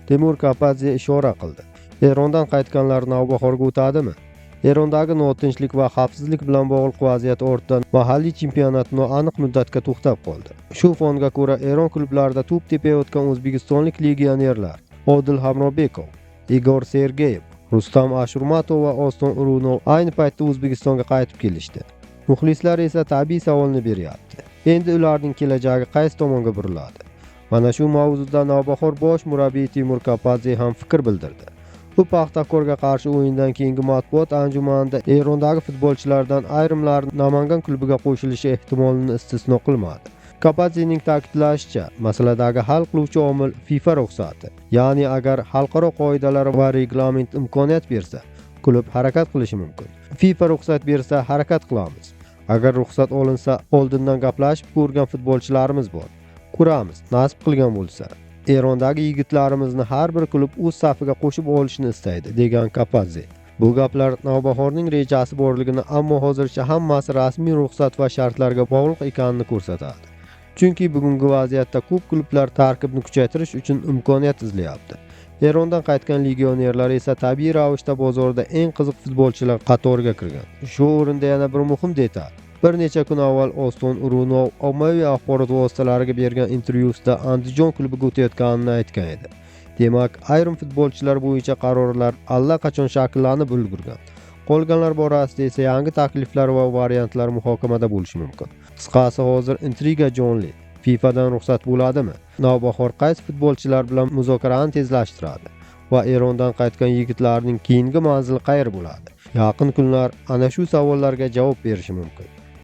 Temur Kapadze ishora qildi. Erondan qaytganlar navbahorga o'tadimi? Erondagi notinchlik va xavfsizlik bilan bog'liq vaziyat ortidan mahalliy chempionat noaniq muddatga to'xtab qoldi. Shu fonga ko'ra Eron klublarida to'p tepayotgan o'zbekistonlik legionerlar Odil Hamrobekov, Igor Sergeyev, Rustam Ashurmatov va Oston Urunov ayni paytda O'zbekistonga qaytib kelishdi. Muxlislar esa tabiiy savolni beryapti. Endi ularning kelajagi qaysi tomonga buriladi? Mana shu mavzuda Navbahor bosh murabbiyi Temur Kapadze ham fikr bildirdi. Bu Paxtakorga qarshi o'yindan keyingi matbuot anjumanida Erondagi futbolchilardan ayrimlari Namangan klubiga qo'shilishi ehtimolini istisno qilmadi. Kapadzening ta'kidlashicha, masaladagi hal qiluvchi omil FIFA ruxsati. Ya'ni agar xalqaro qoidalar va reglament imkoniyat bersa, klub harakat qilishi mumkin. FIFA ruxsat bersa, harakat qilamiz. Agar ruxsat olinsa, oldindan gaplashib ko'rgan futbolchilarimiz bor. Ko'ramiz, nasib qilgan bo'lsa. Erondagi yigitlarimizni har bir klub o'z safiga qo'shib olishni istaydi, degan Kapadze. Bu gaplar Navbahorning rejasi borligini, ammo hozircha hammasi rasmiy ruxsat va shartlarga bog'liq ekanini ko'rsatadi. Chunki bugungi vaziyatda ko'p klublar tarkibni kuchaytirish uchun imkoniyat izlayapti. Erondan qaytgan legionerlar esa tabiiy ravishda bozorda eng qiziq futbolchilar qatoriga kirgan. Shu o'rinda yana bir muhim detal. Bir necha kun avval Oston Urunov ommaviy axborot vositalariga bergan intervyusida Andijon klubiga o'tayotganini aytgan edi. Demak, ayrim futbolchilar bo'yicha qarorlar allaqachon shakllanib ulgurgan. Qolganlar borasida esa yangi takliflar va variantlar muhokamada bo'lishi mumkin. Qisqasi, hozir intriga jonli. FIFAdan ruxsat bo'ladimi? Navbahor qaysi futbolchilar bilan muzokarani tezlashtiradi? Va Erondan qaytgan yigitlarning keyingi manzili qayer bo'ladi? Yaqin kunlar ana shu savollarga javob berishi mumkin.